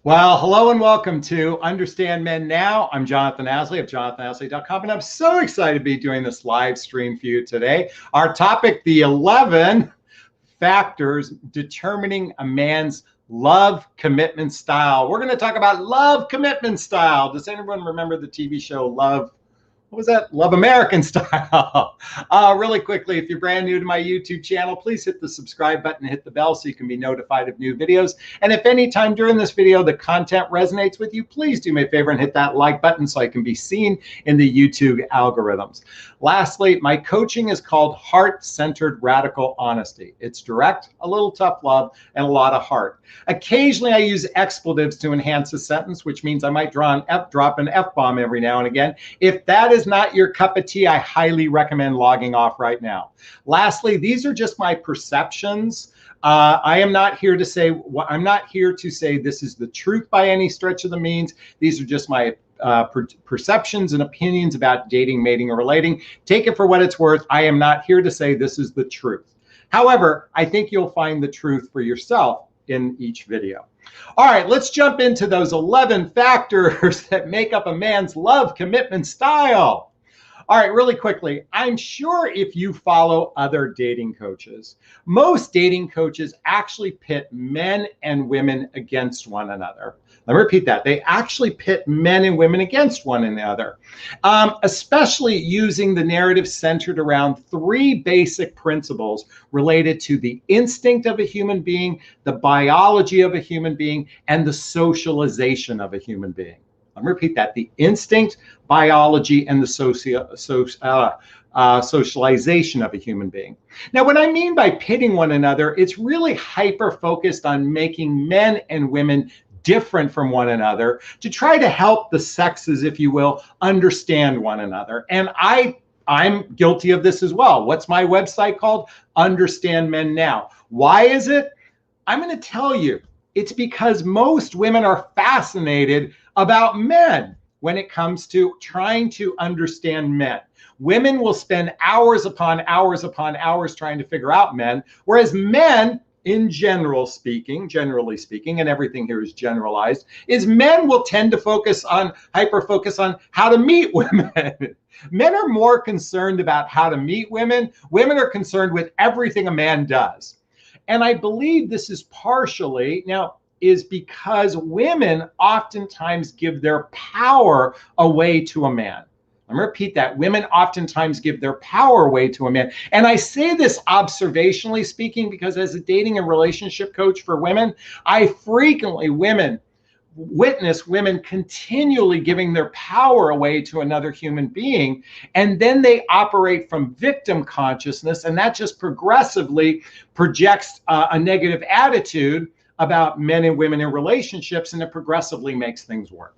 Well, hello and welcome to Understand Men Now. I'm Jonathon Aslay of jonathonaslay.com, and I'm so excited to be doing this live stream for you today. Our topic, the 11 factors determining a man's love commitment style. We're going to talk about love commitment style. Does anyone remember the TV show Love? What was that? Love American Style. Really quickly, if you're brand new to my YouTube channel, please hit the subscribe button, hit the bell so you can be notified of new videos. And if any time during this video the content resonates with you, please do me a favor and hit that like button so I can be seen in the YouTube algorithms. Lastly, my coaching is called Heart-Centered Radical Honesty. It's direct, a little tough love, and a lot of heart. Occasionally, I use expletives to enhance a sentence, which means I might drop an F-bomb every now and again. If that is not your cup of tea, I highly recommend logging off right now. Lastly, these are just my perceptions. I am not here to say, I'm not here to say this is the truth by any stretch of the means. These are just my perceptions and opinions about dating, mating, or relating. Take it for what it's worth. I am not here to say this is the truth. However, I think you'll find the truth for yourself in each video. All right, let's jump into those 11 factors that make up a man's love commitment style. All right, really quickly, I'm sure if you follow other dating coaches, most dating coaches actually pit men and women against one another. Let me repeat that. They actually pit men and women against one another, especially using the narrative centered around three basic principles related to the instinct of a human being, the biology of a human being, and the socialization of a human being. Let me repeat that. The instinct, biology, and the socialization of a human being. Now, what I mean by pitting one another, it's really hyper-focused on making men and women different from one another to try to help the sexes, if you will, understand one another. And I'm guilty of this as well. What's my website called? Understand Men Now. Why is it? I'm going to tell you. It's because most women are fascinated about men when it comes to trying to understand men. Women will spend hours upon hours upon hours trying to figure out men, whereas men, in generally speaking, and everything here is generalized, is men will tend to hyper-focus on how to meet women. Men are more concerned about how to meet women. Women are concerned with everything a man does. And I believe this is partially, is because women oftentimes give their power away to a man. Let me repeat that. Women oftentimes give their power away to a man. And I say this observationally speaking because as a dating and relationship coach for women, I frequently witness women continually giving their power away to another human being, and then they operate from victim consciousness, and that just progressively projects a negative attitude about men and women in relationships, and it progressively makes things work.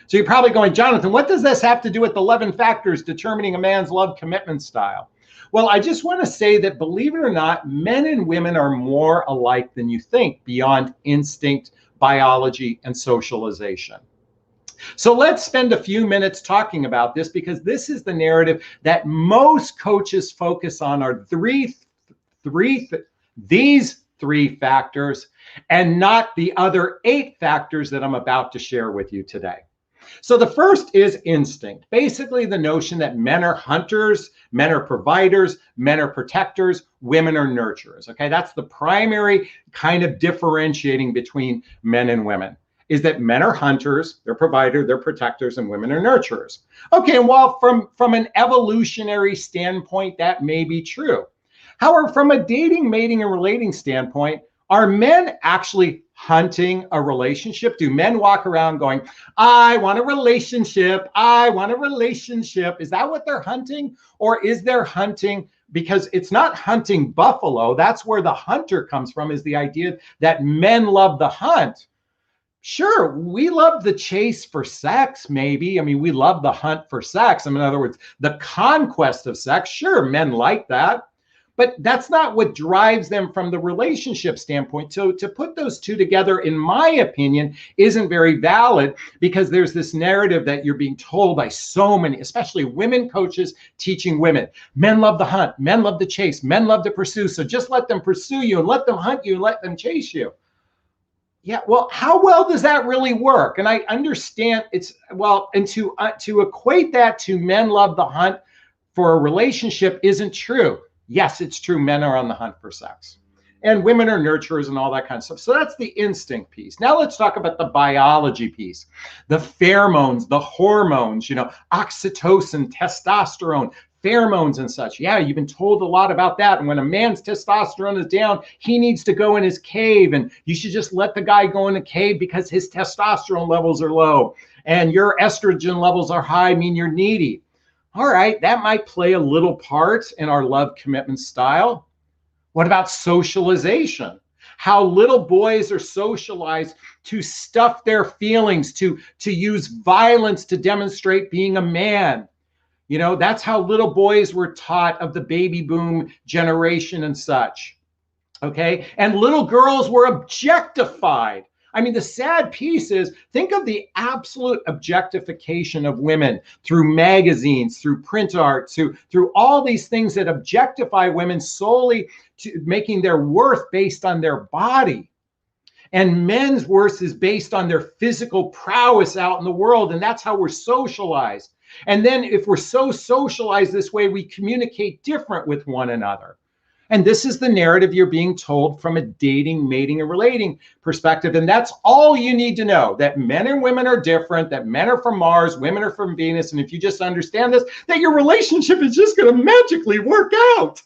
So you're probably going, Jonathon, what does this have to do with 11 factors determining a man's love commitment style? Well, I just want to say that, believe it or not, men and women are more alike than you think beyond instinct, biology, and socialization. So let's spend a few minutes talking about this, because this is the narrative that most coaches focus on are these three factors and not the other 8 factors that I'm about to share with you today. So the first is instinct. Basically the notion that men are hunters, men are providers, men are protectors, women are nurturers. Okay, that's the primary kind of differentiating between men and women, is that men are hunters, they're providers, they're protectors, and women are nurturers. Okay, and while from an evolutionary standpoint, that may be true. However, from a dating, mating, and relating standpoint, are men actually hunting a relationship? Do men walk around going, I want a relationship, I want a relationship? Is that what they're hunting? Or is there hunting, because it's not hunting buffalo, that's where the hunter comes from, is the idea that men love the hunt. Sure, we love the chase for sex, maybe. I mean, we love the hunt for sex. I mean, in other words, the conquest of sex. Sure, men like that. But that's not what drives them from the relationship standpoint. So to put those two together, in my opinion, isn't very valid, because there's this narrative that you're being told by so many, especially women coaches teaching women. Men love the hunt, men love the chase, men love to pursue. So just let them pursue you and let them hunt you and let them chase you. Yeah, well, how well does that really work? And I understand it's well, and to equate that to men love the hunt for a relationship isn't true. Yes, it's true. Men are on the hunt for sex, and women are nurturers and all that kind of stuff. So that's the instinct piece. Now let's talk about the biology piece, the pheromones, the hormones. Oxytocin, testosterone, pheromones and such. Yeah, you've been told a lot about that. And when a man's testosterone is down, he needs to go in his cave, and you should just let the guy go in the cave because his testosterone levels are low and your estrogen levels are high, mean you're needy. All right, that might play a little part in our love commitment style. What about socialization? How little boys are socialized to stuff their feelings, to use violence to demonstrate being a man. That's how little boys were taught of the baby boom generation and such. Okay. And little girls were objectified. I mean, the sad piece is, think of the absolute objectification of women through magazines, through print art, through all these things that objectify women solely to making their worth based on their body. And men's worth is based on their physical prowess out in the world. And that's how we're socialized. And then if we're so socialized this way, we communicate different with one another. And this is the narrative you're being told from a dating, mating, and relating perspective. And that's all you need to know, that men and women are different, that men are from Mars, women are from Venus. And if you just understand this, that your relationship is just going to magically work out.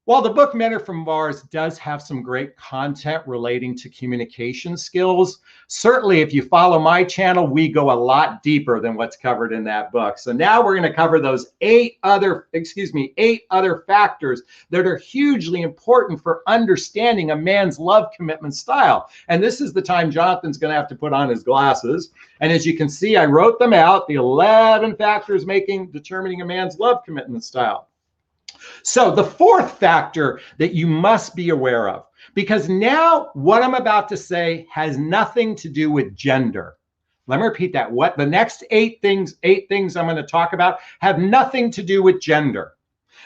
While the book Men Are From Mars does have some great content relating to communication skills, certainly if you follow my channel, we go a lot deeper than what's covered in that book. So now we're going to cover those eight other factors that are hugely important for understanding a man's love commitment style. And this is the time Jonathan's going to have to put on his glasses. And as you can see, I wrote them out, the 11 factors determining a man's love commitment style. So the fourth factor that you must be aware of, because now what I'm about to say has nothing to do with gender. Let me repeat that. What the next eight things I'm going to talk about have nothing to do with gender.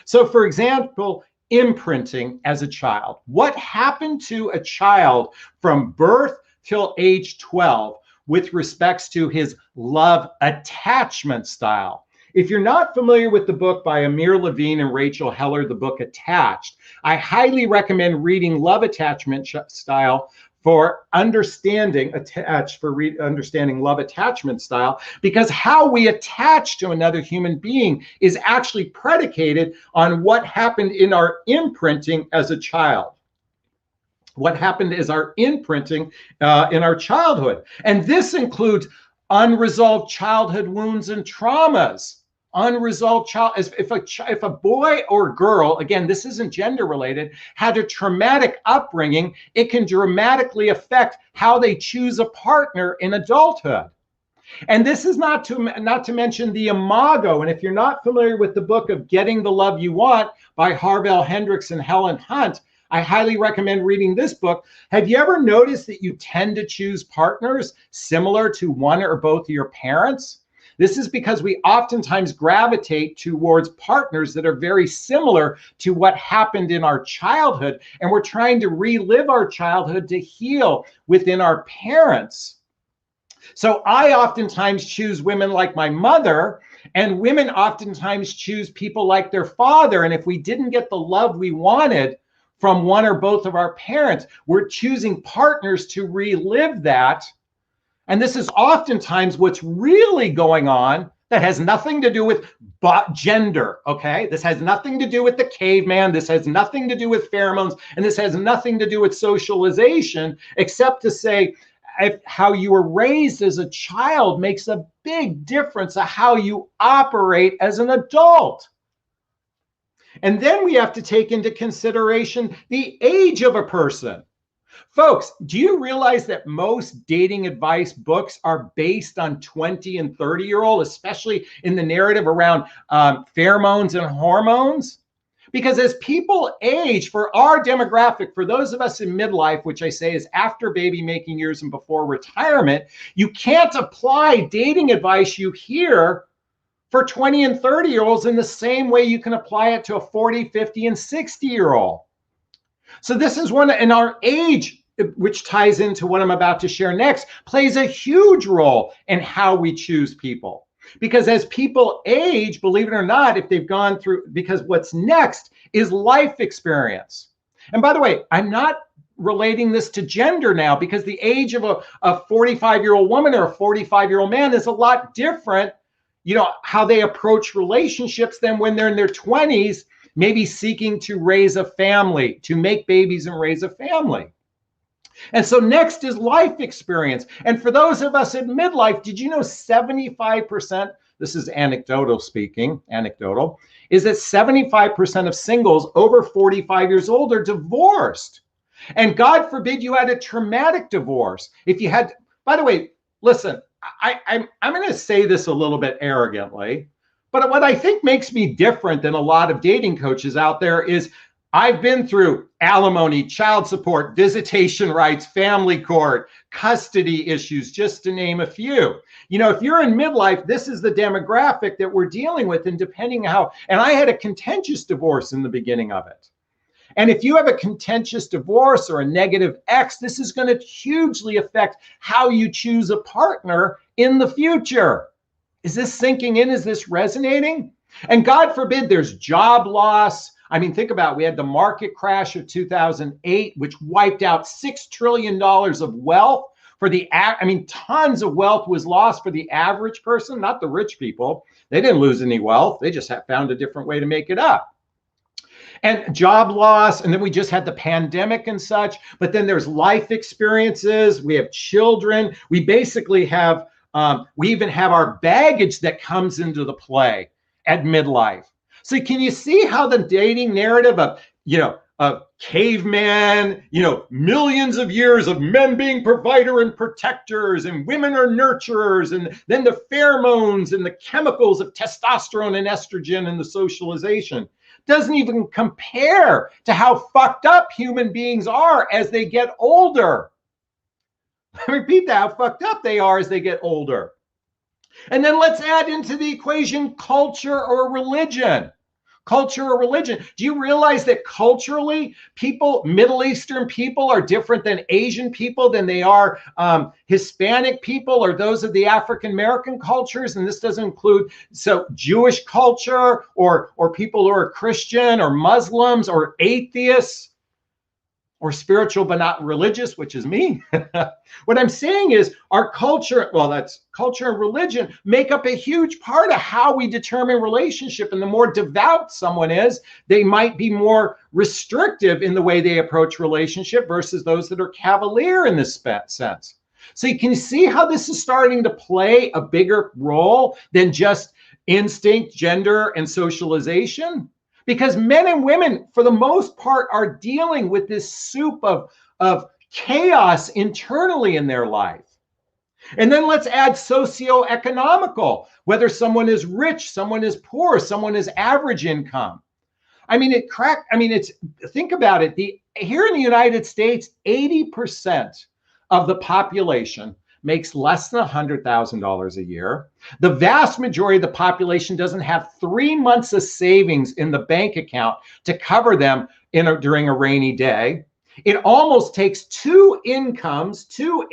So for example, imprinting as a child. What happened to a child from birth till age 12 with respects to his love attachment style? If you're not familiar with the book by Amir Levine and Rachel Heller, the book Attached, I highly recommend reading Love Attachment Style for understanding love attachment style, because how we attach to another human being is actually predicated on what happened in our imprinting as a child. What happened is our imprinting in our childhood. And this includes unresolved childhood wounds and traumas. Unresolved if a boy or girl, again, this isn't gender related, had a traumatic upbringing, it can dramatically affect how they choose a partner in adulthood. And this is not to mention the imago. And if you're not familiar with the book of Getting the Love You Want by Harvell Hendricks and Helen Hunt, I highly recommend reading this book. Have you ever noticed that you tend to choose partners similar to one or both of your parents? This is because we oftentimes gravitate towards partners that are very similar to what happened in our childhood, and we're trying to relive our childhood to heal within our parents. So I oftentimes choose women like my mother, and women oftentimes choose people like their father. And if we didn't get the love we wanted from one or both of our parents, we're choosing partners to relive that. And this is oftentimes what's really going on, that has nothing to do with gender, okay? This has nothing to do with the caveman. This has nothing to do with pheromones. And this has nothing to do with socialization, except to say how you were raised as a child makes a big difference of how you operate as an adult. And then we have to take into consideration the age of a person. Folks, do you realize that most dating advice books are based on 20 and 30-year-old, especially in the narrative around pheromones and hormones? Because as people age, for our demographic, for those of us in midlife, which I say is after baby making years and before retirement, you can't apply dating advice you hear for 20 and 30-year-olds in the same way you can apply it to a 40, 50, and 60-year-old. So this is one, and our age, which ties into what I'm about to share next, plays a huge role in how we choose people. Because as people age, believe it or not, if they've gone through, because what's next is life experience. And by the way, I'm not relating this to gender now, because the age of a 45-year-old woman or a 45-year-old man is a lot different, how they approach relationships than when they're in their 20s, maybe seeking to raise a family, to make babies and raise a family. And so next is life experience. And for those of us in midlife, did you know 75%, this is anecdotal speaking, is that 75% of singles over 45 years old are divorced. And God forbid you had a traumatic divorce. If you had, by the way, listen, I'm going to say this a little bit arrogantly, but what I think makes me different than a lot of dating coaches out there is I've been through alimony, child support, visitation rights, family court, custody issues, just to name a few. If you're in midlife, this is the demographic that we're dealing with, and depending how, and I had a contentious divorce in the beginning of it. And if you have a contentious divorce or a negative ex, this is going to hugely affect how you choose a partner in the future. Is this sinking in? Is this resonating? And God forbid there's job loss. I mean, think about it. We had the market crash of 2008, which wiped out $6 trillion of wealth for tons of wealth was lost for the average person, not the rich people. They didn't lose any wealth. They just found a different way to make it up. And job loss, and then we just had the pandemic and such, but then there's life experiences, we have children, we basically have, we even have our baggage that comes into the play at midlife. So can you see how the dating narrative of caveman, millions of years of men being provider and protectors and women are nurturers, and then the pheromones and the chemicals of testosterone and estrogen and the socialization doesn't even compare to how fucked up human beings are as they get older. I repeat that, how fucked up they are as they get older. And then let's add into the equation culture or religion. Culture or religion. Do you realize that culturally, Middle Eastern people are different than Asian people, than they are Hispanic people or those of the African American cultures? And this doesn't include Jewish culture or people who are Christian or Muslims or atheists or spiritual but not religious, which is me. What I'm saying is our culture, that's culture and religion, make up a huge part of how we determine relationship. And the more devout someone is, they might be more restrictive in the way they approach relationship versus those that are cavalier in this sense. So you can see how this is starting to play a bigger role than just instinct, gender, and socialization. Because men and women, for the most part, are dealing with this soup of chaos internally in their life. And then let's add socioeconomical, whether someone is rich, someone is poor, someone is average income. Think about it. Here in the United States, 80% of the population makes less than $100,000 a year. The vast majority of the population doesn't have 3 months of savings in the bank account to cover them during a rainy day. It almost takes two incomes to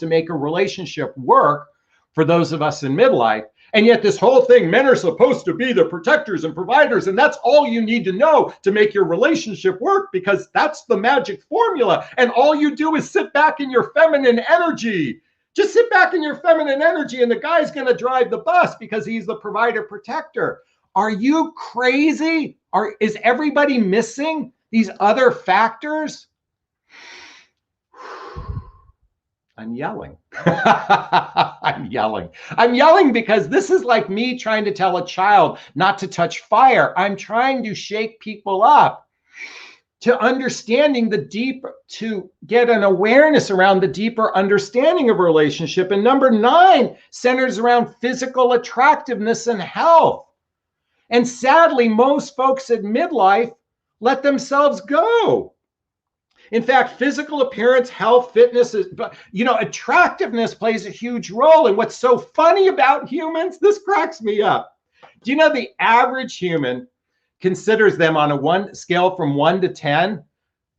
make a relationship work for those of us in midlife. And yet this whole thing, men are supposed to be the protectors and providers, and that's all you need to know to make your relationship work, because that's the magic formula. And all you do is sit back in your feminine energy. Just sit back in your feminine energy and the guy's going to drive the bus because he's the provider protector. Are you crazy? Is everybody missing these other factors? I'm yelling. I'm yelling because this is like me trying to tell a child not to touch fire. I'm trying to shake people up to understanding to get an awareness around the deeper understanding of a relationship. And number 9 centers around physical attractiveness and health. And sadly, most folks at midlife let themselves go. In fact, physical appearance, health, fitness, attractiveness plays a huge role. And what's so funny about humans, this cracks me up. Do you know the average human considers them on a scale from 1 to 10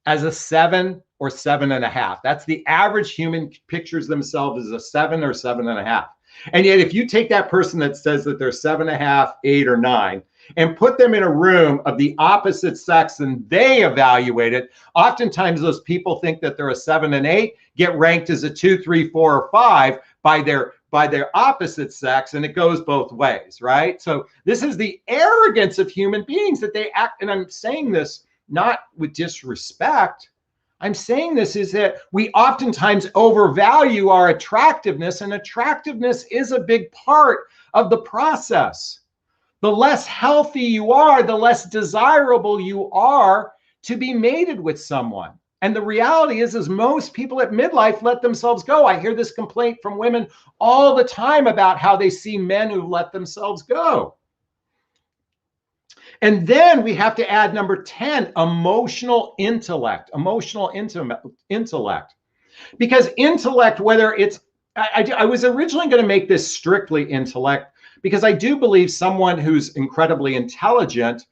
as a 7 or 7.5. That's the average human pictures themselves as a 7 or 7.5. And yet, if you take that person that says that they're 7.5, 8, or 9, and put them in a room of the opposite sex and they evaluate it, oftentimes those people think that they're a 7 and 8, get ranked as a 2, 3, 4, or 5 by their opposite sex, and it goes both ways, right? So this is the arrogance of human beings, that they act, and I'm saying this not with disrespect. I'm saying this is that we oftentimes overvalue our attractiveness, and attractiveness is a big part of the process. The less healthy you are, the less desirable you are to be mated with someone. And the reality is most people at midlife let themselves go. I hear this complaint from women all the time about how they see men who let themselves go. And then we have to add number 10, emotional intellect. Emotional intellect. Because intellect, whether it's, I was originally going to make this strictly intellect, because I do believe someone who's incredibly intelligent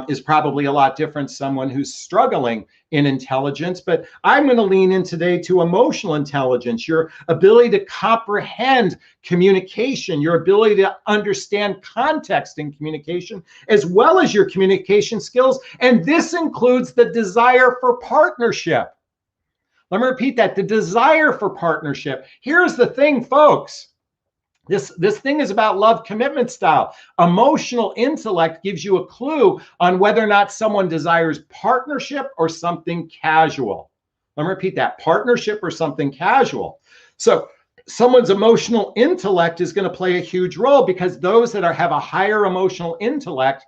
is probably a lot different someone who's struggling in intelligence. But I'm going to lean in today to emotional intelligence, your ability to comprehend communication, your ability to understand context in communication, as well as your communication skills. And this includes the desire for partnership. Let me repeat that, the desire for partnership. Here's the thing, folks. This thing is about love commitment style. Emotional intellect gives you a clue on whether or not someone desires partnership or something casual. Let me repeat that, partnership or something casual. So someone's emotional intellect is going to play a huge role, because those that have a higher emotional intellect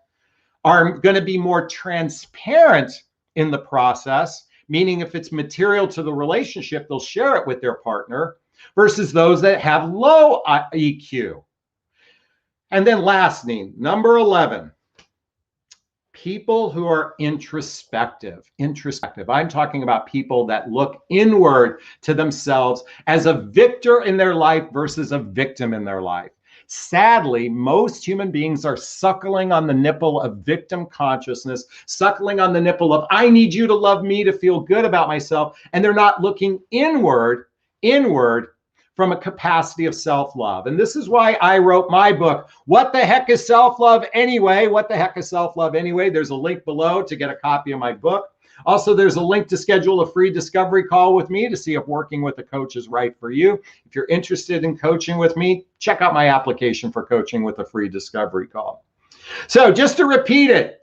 are going to be more transparent in the process, meaning if it's material to the relationship, they'll share it with their partner, versus those that have low EQ. And then lastly, number 11, people who are introspective. I'm talking about people that look inward to themselves as a victor in their life versus a victim in their life. Sadly, most human beings are suckling on the nipple of victim consciousness, suckling on the nipple of, I need you to love me to feel good about myself. And they're not looking inward from a capacity of self-love. And this is why I wrote my book, What the Heck is Self-Love Anyway? What the Heck is Self-Love Anyway? There's a link below to get a copy of my book. Also, there's a link to schedule a free discovery call with me to see if working with a coach is right for you. If you're interested in coaching with me, check out my application for coaching with a free discovery call. So just to repeat it,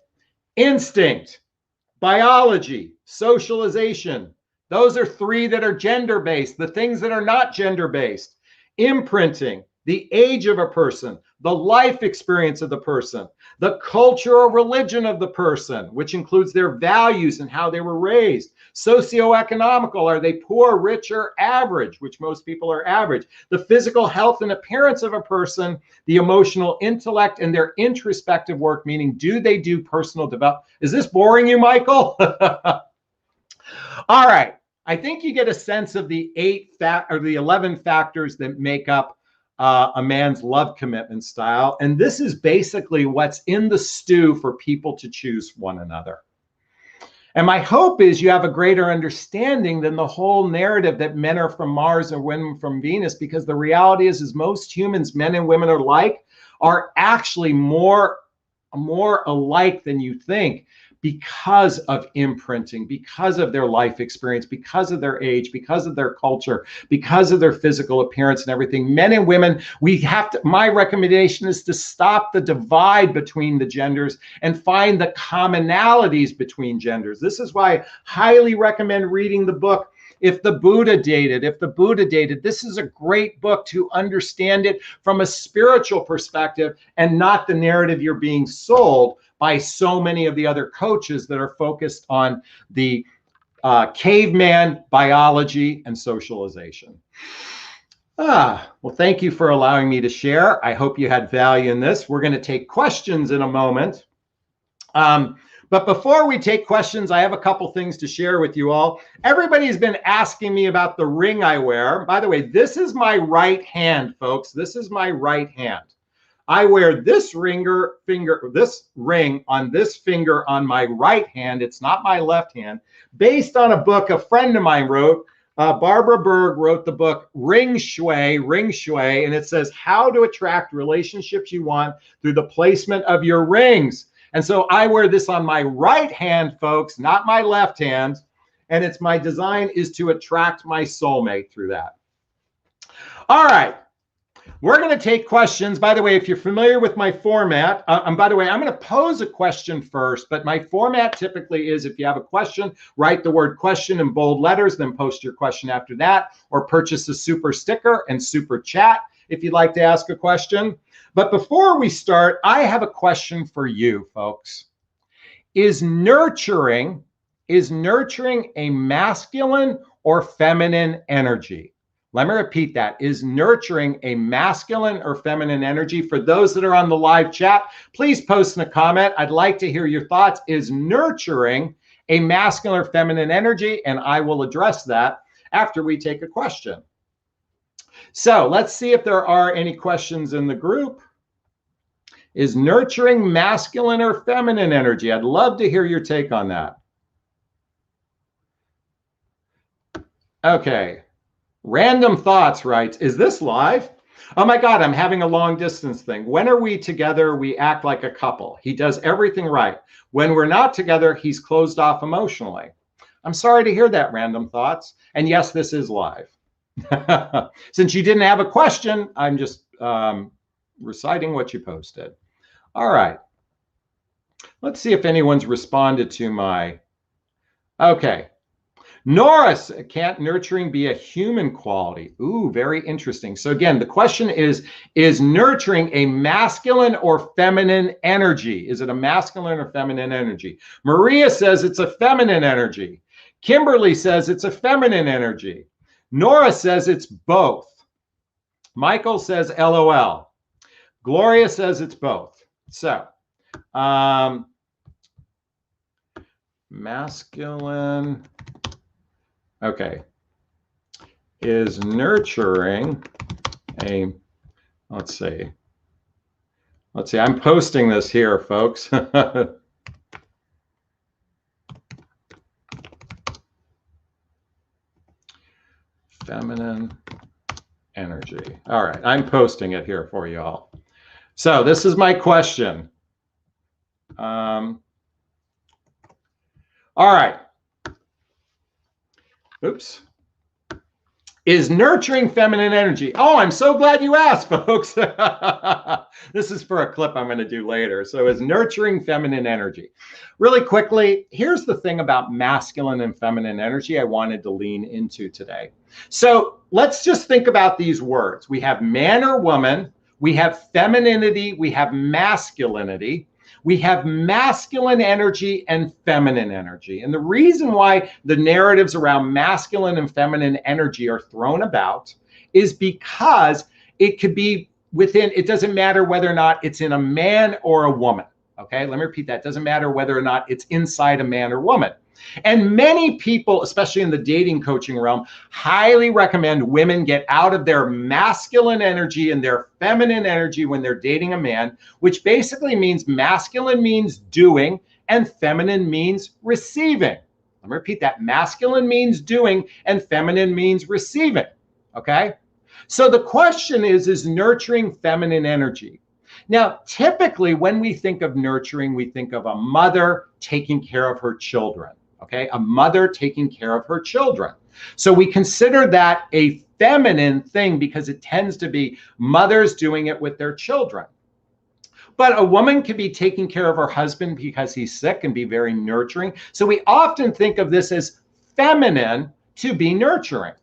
instinct, biology, socialization. Those are 3 that are gender-based. The things that are not gender-based: imprinting, the age of a person, the life experience of the person, the culture or religion of the person, which includes their values and how they were raised. Socioeconomical, are they poor, rich, or average, which most people are average. The physical health and appearance of a person, the emotional intellect, and their introspective work, meaning do they do personal development? Is this boring you, Michael? All right. I think you get a sense of the 11 factors that make up a man's love commitment style. And this is basically what's in the stew for people to choose one another. And my hope is you have a greater understanding than the whole narrative that men are from Mars and women from Venus, because the reality is most humans, men and women alike, are actually more alike than you think, because of imprinting, because of their life experience, because of their age, because of their culture, because of their physical appearance and everything. Men and women, my recommendation is to stop the divide between the genders and find the commonalities between genders. This is why I highly recommend reading the book, If the Buddha Dated. This is a great book to understand it from a spiritual perspective and not the narrative you're being sold by so many of the other coaches that are focused on the caveman biology and socialization. Well, thank you for allowing me to share. I hope you had value in this. We're going to take questions in a moment. But before we take questions, I have a couple things to share with you all. Everybody's been asking me about the ring I wear. By the way, this is my right hand, folks. This is my right hand. I wear this this ring on this finger on my right hand. It's not my left hand, based on a book a friend of mine wrote. Barbara Berg wrote the book Ring Shui, and it says how to attract relationships you want through the placement of your rings. And so I wear this on my right hand, folks, not my left hand. And it's my design is to attract my soulmate through that. All right. We're going to take questions. By the way, if you're familiar with my format, by the way, I'm going to pose a question first, but my format typically is if you have a question, write the word question in bold letters, then post your question after that, or purchase a super sticker and super chat if you'd like to ask a question. But before we start, I have a question for you, folks. Is nurturing a masculine or feminine energy? Let me repeat that. Is nurturing a masculine or feminine energy? For those that are on the live chat, please post in a comment. I'd like to hear your thoughts. Is nurturing a masculine or feminine energy? And I will address that after we take a question. So let's see if there are any questions in the group. Is nurturing masculine or feminine energy? I'd love to hear your take on that. Okay. Random Thoughts writes, is this live? Oh my God, I'm having a long distance thing. When are we together? We act like a couple. He does everything right. When we're not together, he's closed off emotionally. I'm sorry to hear that, Random Thoughts. And yes, this is live. Since you didn't have a question, I'm just reciting what you posted. All right. Let's see if anyone's responded to my... Okay. Norris, can't nurturing be a human quality? Ooh, very interesting. So again, the question is nurturing a masculine or feminine energy? Is it a masculine or feminine energy? Maria says it's a feminine energy. Kimberly says it's a feminine energy. Nora says it's both. Michael says LOL. Gloria says it's both. So, masculine... Okay. Is nurturing a, let's see, I'm posting this here, folks. Feminine energy. All right, I'm posting it here for you all. So this is my question. All right. Oops. Is nurturing feminine energy? Oh, I'm so glad you asked, folks. This is for a clip I'm going to do later. So is nurturing feminine energy? Really quickly, here's the thing about masculine and feminine energy I wanted to lean into today. So let's just think about these words. We have man or woman, we have femininity, we have masculinity. We have masculine energy and feminine energy. And the reason why the narratives around masculine and feminine energy are thrown about is because it could be within, it doesn't matter whether or not it's in a man or a woman. Okay, let me repeat that. It doesn't matter whether or not it's inside a man or woman. And many people, especially in the dating coaching realm, highly recommend women get out of their masculine energy and their feminine energy when they're dating a man, which basically means masculine means doing and feminine means receiving. Let me repeat that. Masculine means doing and feminine means receiving. Okay? So the question is nurturing feminine energy? Now, typically when we think of nurturing, we think of a mother taking care of her children. Okay, a mother taking care of her children. So we consider that a feminine thing because it tends to be mothers doing it with their children. But a woman can be taking care of her husband because he's sick and be very nurturing. So we often think of this as feminine to be nurturing.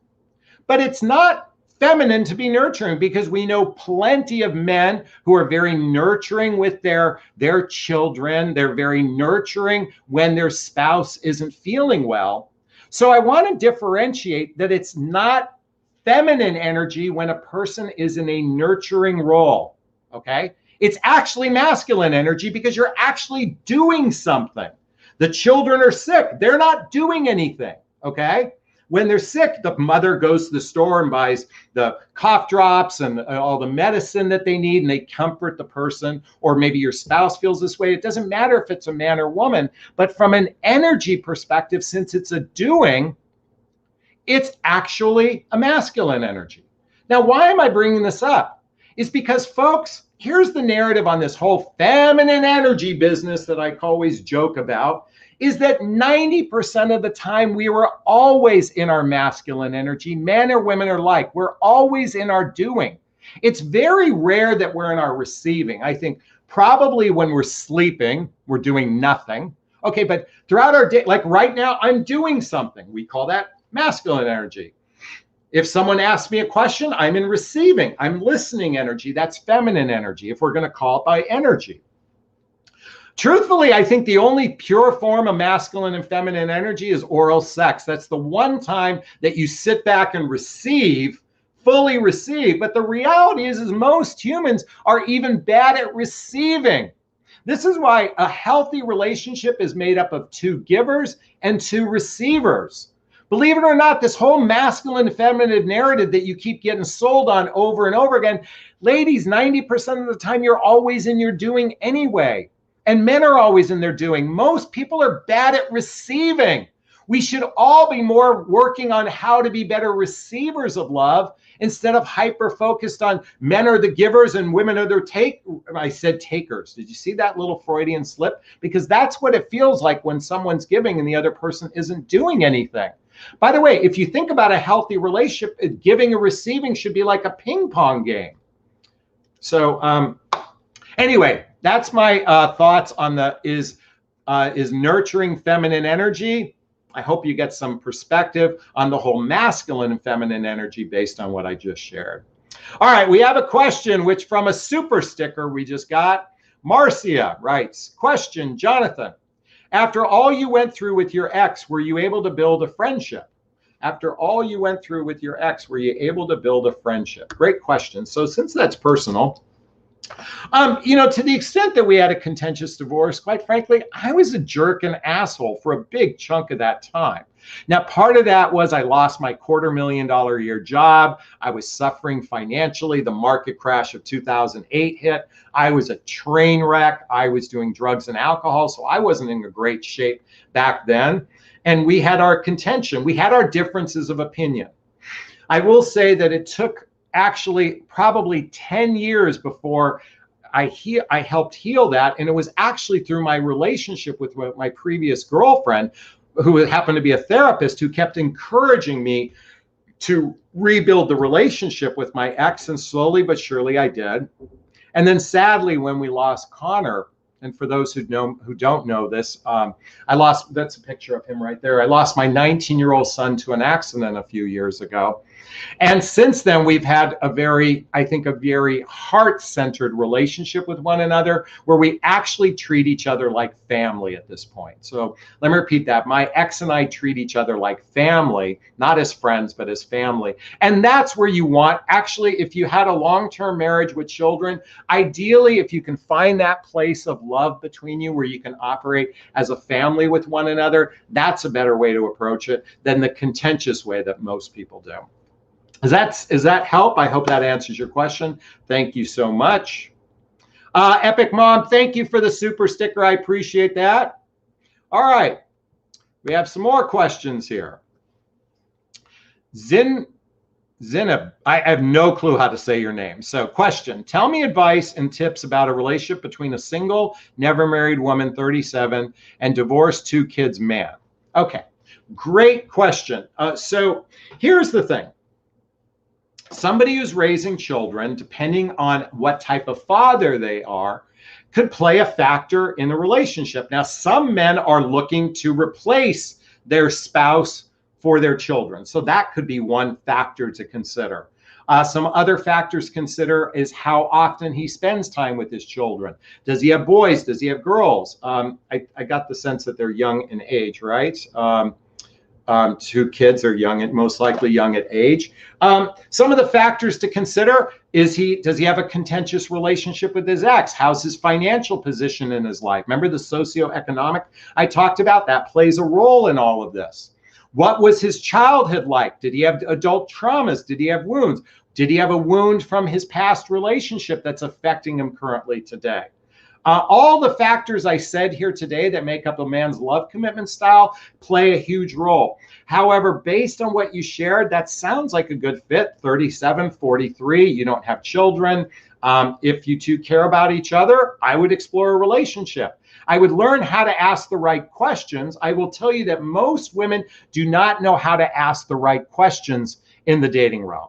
But it's not feminine to be nurturing because we know plenty of men who are very nurturing with their children. They're very nurturing when their spouse isn't feeling well. So I want to differentiate that it's not feminine energy when a person is in a nurturing role. Okay? It's actually masculine energy because you're actually doing something. The children are sick. They're not doing anything. Okay? When they're sick, the mother goes to the store and buys the cough drops and all the medicine that they need, and they comfort the person. Or maybe your spouse feels this way. It doesn't matter if it's a man or woman, but from an energy perspective, since it's a doing, it's actually a masculine energy. Now, why am I bringing this up? It's because, folks, here's the narrative on this whole feminine energy business that I always joke about, is that 90% of the time we were always in our masculine energy. Men or women are alike. We're always in our doing. It's very rare that we're in our receiving. I think probably when we're sleeping, we're doing nothing. Okay, but throughout our day, like right now, I'm doing something. We call that masculine energy. If someone asks me a question, I'm in receiving. I'm listening energy. That's feminine energy, if we're going to call it by energy. Truthfully, I think the only pure form of masculine and feminine energy is oral sex. That's the one time that you sit back and receive, fully receive. But the reality is most humans are even bad at receiving. This is why a healthy relationship is made up of two givers and two receivers. Believe it or not, this whole masculine and feminine narrative that you keep getting sold on over and over again, ladies, 90% of the time you're always in your doing anyway. And men are always in their doing. Most people are bad at receiving. We should all be more working on how to be better receivers of love instead of hyper-focused on men are the givers and women are the I said takers. Did you see that little Freudian slip? Because that's what it feels like when someone's giving and the other person isn't doing anything. By the way, if you think about a healthy relationship, giving and receiving should be like a ping pong game. So anyway, that's my thoughts on is nurturing feminine energy. I hope you get some perspective on the whole masculine and feminine energy based on what I just shared. All right, we have a question which from a super sticker we just got. Marcia writes, question, Jonathan, after all you went through with your ex, were you able to build a friendship? After all you went through with your ex, were you able to build a friendship? Great question. So since that's personal, to the extent that we had a contentious divorce, quite frankly, I was a jerk and asshole for a big chunk of that time. Now, part of that was I lost my $250,000 a year job. I was suffering financially. The market crash of 2008 hit. I was a train wreck. I was doing drugs and alcohol, so I wasn't in a great shape back then. And we had our contention. We had our differences of opinion. I will say that it took actually probably 10 years before I helped heal that. And it was actually through my relationship with my previous girlfriend, who happened to be a therapist, who kept encouraging me to rebuild the relationship with my ex. And slowly but surely I did. And then sadly, when we lost Connor, and for those who don't know this, that's a picture of him right there. I lost my 19-year-old son to an accident a few years ago. And since then, we've had a very heart-centered relationship with one another, where we actually treat each other like family at this point. So let me repeat that. My ex and I treat each other like family, not as friends, but as family. And that's where you want, actually, if you had a long-term marriage with children, ideally, if you can find that place of love between you where you can operate as a family with one another, that's a better way to approach it than the contentious way that most people do. Does that help? I hope that answers your question. Thank you so much. Epic Mom, thank you for the super sticker. I appreciate that. All right. We have some more questions here. Zinab, I have no clue how to say your name. So question, tell me advice and tips about a relationship between a single, never married woman, 37, and divorced 2 kids man. Okay, great question. So here's the thing. Somebody who's raising children, depending on what type of father they are, could play a factor in the relationship. Now, some men are looking to replace their spouse for their children. So that could be one factor to consider. Some other factors to consider is how often he spends time with his children. Does he have boys? Does he have girls? I got the sense that they're young in age, right? 2 kids are young, and most likely young at age. Some of the factors to consider is does he have a contentious relationship with his ex? How's his financial position in his life? Remember the socioeconomic I talked about? That plays a role in all of this. What was his childhood like? Did he have adult traumas? Did he have wounds? Did he have a wound from his past relationship that's affecting him currently today? All the factors I said here today that make up a man's love commitment style play a huge role. However, based on what you shared, that sounds like a good fit. 37, 43, you don't have children. If you two care about each other, I would explore a relationship. I would learn how to ask the right questions. I will tell you that most women do not know how to ask the right questions in the dating realm.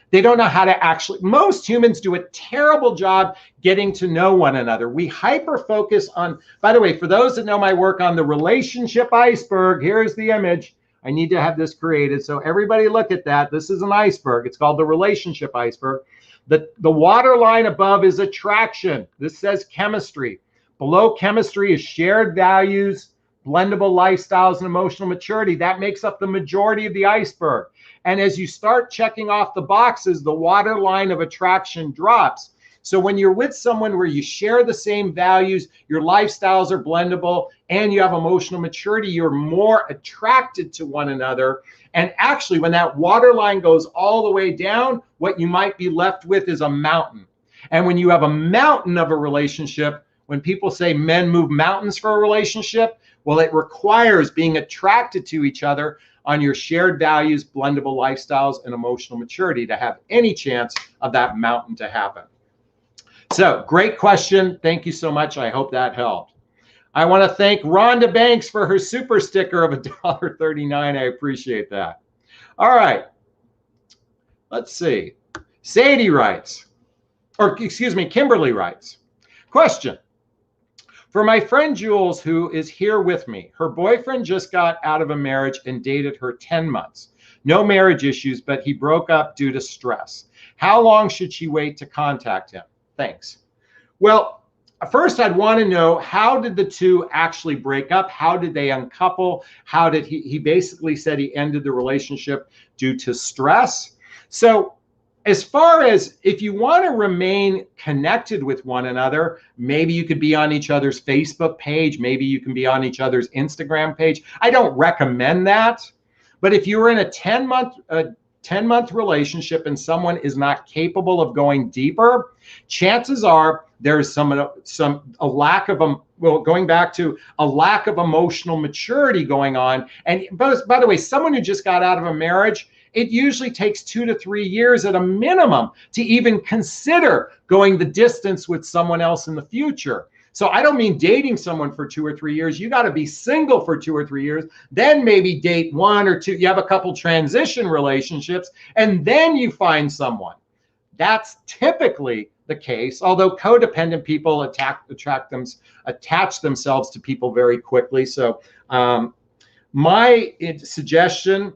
They don't know how to actually, most humans do a terrible job getting to know one another. We hyper focus on, by the way, for those that know my work on the relationship iceberg, here's the image. I need to have this created. So everybody look at that. This is an iceberg. It's called the relationship iceberg. The water line above is attraction. This says chemistry. Below chemistry is shared values, blendable lifestyles, and emotional maturity. That makes up the majority of the iceberg. And as you start checking off the boxes, the water line of attraction drops. So when you're with someone where you share the same values, your lifestyles are blendable, and you have emotional maturity, you're more attracted to one another. And actually, when that water line goes all the way down, what you might be left with is a mountain. And when you have a mountain of a relationship, when people say men move mountains for a relationship, well, it requires being attracted to each other on your shared values, blendable lifestyles, and emotional maturity to have any chance of that mountain to happen. So, great question. Thank you so much. I hope that helped. I want to thank Rhonda Banks for her super sticker of $1.39. I appreciate that. All right. Let's see. Sadie writes, or excuse me, Kimberly writes, question. For my friend Jules, who is here with me, her boyfriend just got out of a marriage and dated her 10 months. No marriage issues, but he broke up due to stress. How long should she wait to contact him? Thanks. Well, first I'd want to know, how did the two actually break up? How did they uncouple? How did he basically said he ended the relationship due to stress. So as far as if you want to remain connected with one another, maybe you could be on each other's Facebook page. Maybe you can be on each other's Instagram page. I don't recommend that. But if you're in a 10-month relationship and someone is not capable of going deeper, chances are there's a lack of, well, going back to a lack of emotional maturity going on. And by the way, someone who just got out of a marriage, it usually takes 2 to 3 years at a minimum to even consider going the distance with someone else in the future. So I don't mean dating someone for 2 or 3 years. You got to be single for 2 or 3 years, then maybe date 1 or 2. You have a couple transition relationships, and then you find someone. That's typically the case, although codependent people attach themselves to people very quickly. So my suggestion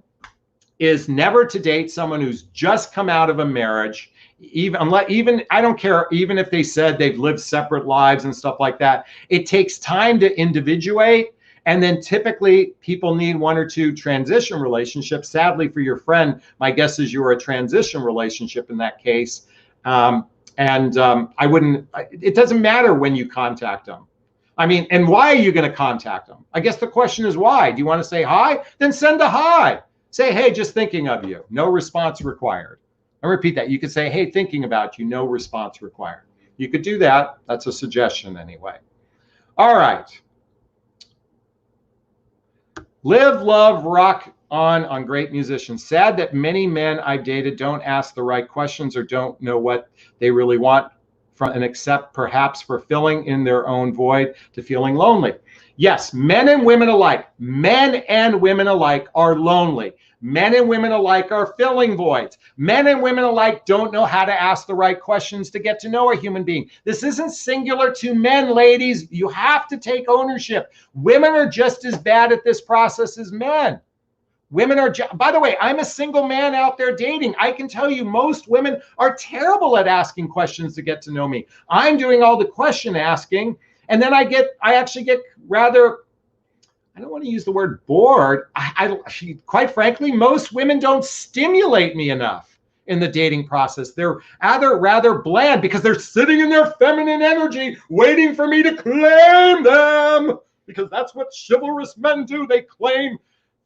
is never to date someone who's just come out of a marriage, even I don't care, even if they said they've lived separate lives and stuff like that. It takes time to individuate, and then typically people need 1 or 2 transition relationships. Sadly for your friend, my guess is you're a transition relationship in that case. I wouldn't, it doesn't matter when you contact them. I mean, and why are you going to contact them? I guess the question is why. Do you want to say hi? Then send a hi. Say, hey, just thinking of you. No response required. I repeat that. You could say, hey, thinking about you. No response required. You could do that. That's a suggestion anyway. All right. Live, love, rock on great musicians. Sad that many men I've dated don't ask the right questions or don't know what they really want from and except perhaps for filling in their own void to feeling lonely. Yes, men and women alike are lonely. Men and women alike are filling voids. Men and women alike don't know how to ask the right questions to get to know a human being. This isn't singular to men, ladies. You have to take ownership. Women are just as bad at this process as men. Women are, by the way, I'm a single man out there dating. I can tell you most women are terrible at asking questions to get to know me. I'm doing all the question asking. And then I actually get rather, I don't want to use the word bored. Quite frankly, most women don't stimulate me enough in the dating process. They're rather bland because they're sitting in their feminine energy waiting for me to claim them, because that's what chivalrous men do. They claim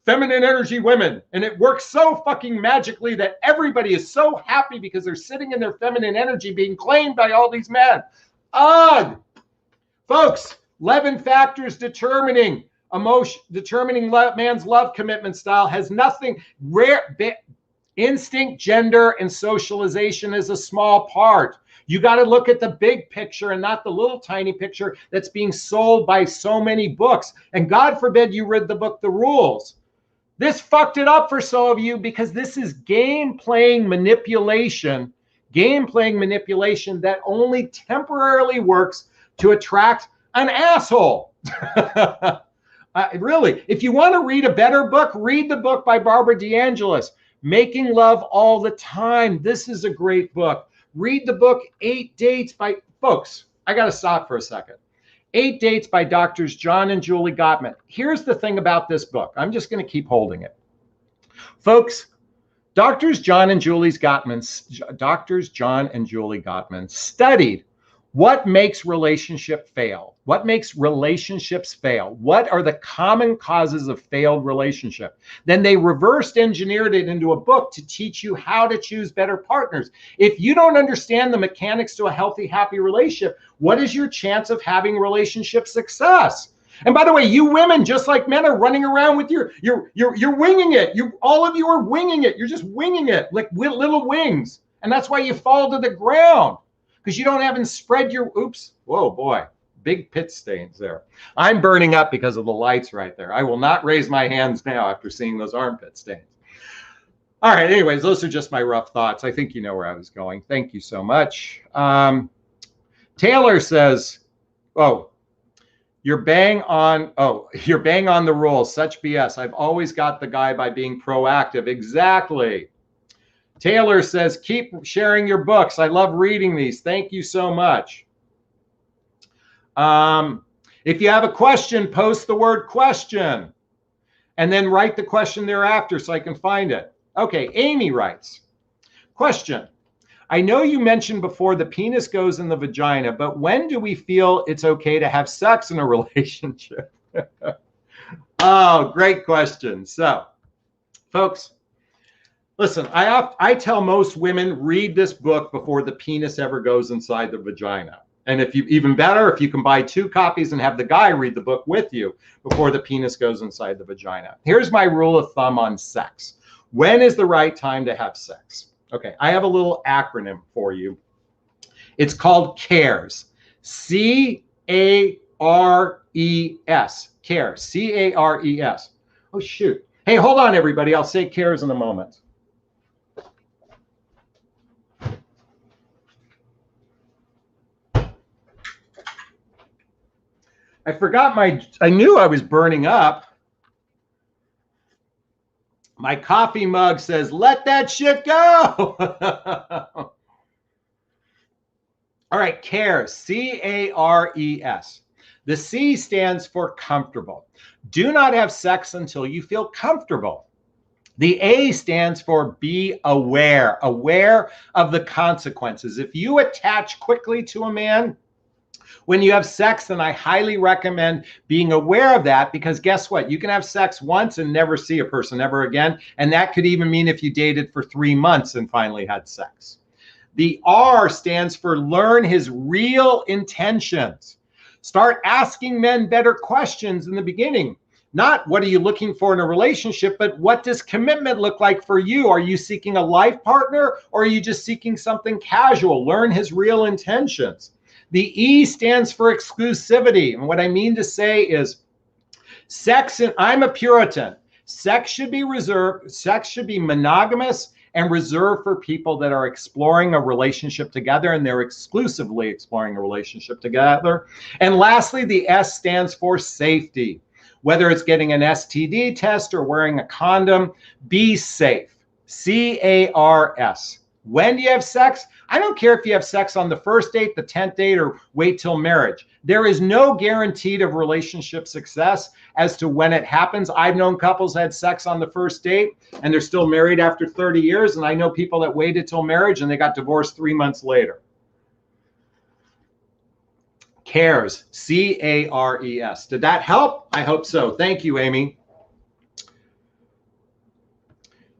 feminine energy women. And it works so fucking magically that everybody is so happy because they're sitting in their feminine energy being claimed by all these men. Ugh! Folks, 11 factors determining man's love commitment style has nothing rare. Instinct, gender, and socialization is a small part. You got to look at the big picture and not the little tiny picture that's being sold by so many books. And God forbid you read the book, The Rules. This fucked it up for some of you because this is game playing manipulation that only temporarily works to attract an asshole. Really, if you want to read a better book, read the book by Barbara DeAngelis, Making Love All the Time. This is a great book. Read the book 8 Dates by, folks, I got to stop for a second. 8 Dates by Doctors John and Julie Gottman. Here's the thing about this book. I'm just going to keep holding it. Folks, Doctors John and Julie Gottman studied what makes relationships fail. What makes relationships fail? What are the common causes of failed relationship? Then they reversed engineered it into a book to teach you how to choose better partners. If you don't understand the mechanics to a healthy, happy relationship, what is your chance of having relationship success? And by the way, you women, just like men, are running around with you're winging it. All of you are winging it. You're just winging it like with little wings. And that's why you fall to the ground. Because you haven't spread your, oops, whoa, boy, big pit stains there. I'm burning up because of the lights right there. I will not raise my hands now after seeing those armpit stains. All right, anyways, those are just my rough thoughts. I think you know where I was going. Thank you so much. Taylor says, you're bang on the rules. Such BS. I've always got the guy by being proactive. Exactly. Taylor says, keep sharing your books. I love reading these. Thank you so much. If you have a question, post the word question and then write the question thereafter so I can find it. Okay, Amy writes, question. I know you mentioned before the penis goes in the vagina, but when do we feel it's okay to have sex in a relationship? Oh, great question. So, folks, listen, I tell most women, read this book before the penis ever goes inside the vagina. And if you, even better, if you can buy 2 copies and have the guy read the book with you before the penis goes inside the vagina. Here's my rule of thumb on sex. When is the right time to have sex? Okay, I have a little acronym for you. It's called CARES. C-A-R-E-S. CARES. C-A-R-E-S. Oh, shoot. Hey, hold on, everybody. I'll say CARES in a moment. I forgot I knew I was burning up. My coffee mug says, let that shit go. All right, CARES, C-A-R-E-S. The C stands for comfortable. Do not have sex until you feel comfortable. The A stands for be aware of the consequences. If you attach quickly to a man, when you have sex, then I highly recommend being aware of that, because guess what? You can have sex once and never see a person ever again. And that could even mean if you dated for 3 months and finally had sex. The R stands for learn his real intentions. Start asking men better questions in the beginning. Not what are you looking for in a relationship, but what does commitment look like for you? Are you seeking a life partner, or are you just seeking something casual? Learn his real intentions. The E stands for exclusivity. And what I mean to say is sex, and I'm a Puritan, sex should be reserved, sex should be monogamous and reserved for people that are exploring a relationship together, and they're exclusively exploring a relationship together. And lastly, the S stands for safety. Whether it's getting an STD test or wearing a condom, be safe. C-A-R-S. When do you have sex? I don't care if you have sex on the first date, the 10th date, or wait till marriage. There is no guarantee of relationship success as to when it happens. I've known couples had sex on the first date and they're still married after 30 years. And I know people that waited till marriage and they got divorced 3 months later. CARES, C-A-R-E-S. Did that help? I hope so. Thank you, Amy.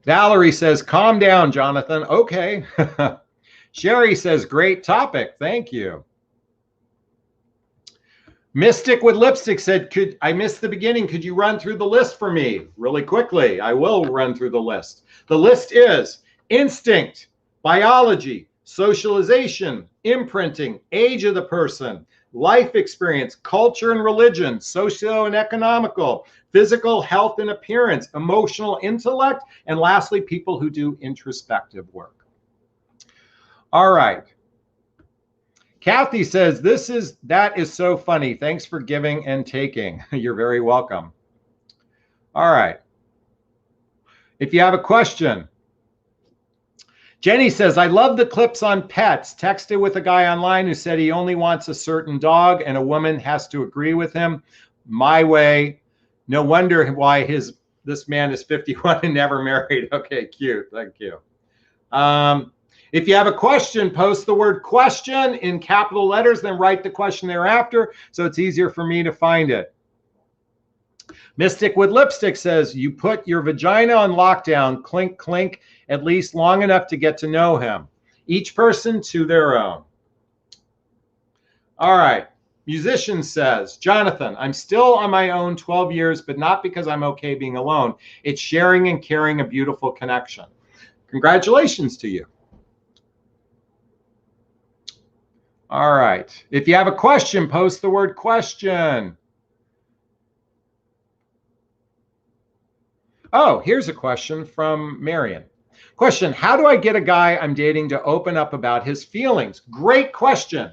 Valerie says, calm down, Jonathan. Okay. Sherry says, great topic. Thank you. Mystic with Lipstick said, I missed the beginning. Could you run through the list for me really quickly? I will run through the list. The list is instinct, biology, socialization, imprinting, age of the person, life experience, culture and religion, socio and economical, physical health and appearance, emotional intellect, and lastly, people who do introspective work. All right. Kathy says, that is so funny. Thanks for giving and taking. You're very welcome. All right. If you have a question. Jenny says, I love the clips on pets. Texted with a guy online who said he only wants a certain dog and a woman has to agree with him. My way. No wonder why this man is 51 and never married. Okay, cute. Thank you. If you have a question, post the word question in capital letters, then write the question thereafter so it's easier for me to find it. Mystic with Lipstick says, you put your vagina on lockdown, clink, clink, at least long enough to get to know him. Each person to their own. All right. Musician says, Jonathan, I'm still on my own 12 years, but not because I'm okay being alone. It's sharing and caring a beautiful connection. Congratulations to you. All right. If you have a question, post the word question. Oh, here's a question from Marion. Question, how do I get a guy I'm dating to open up about his feelings? Great question.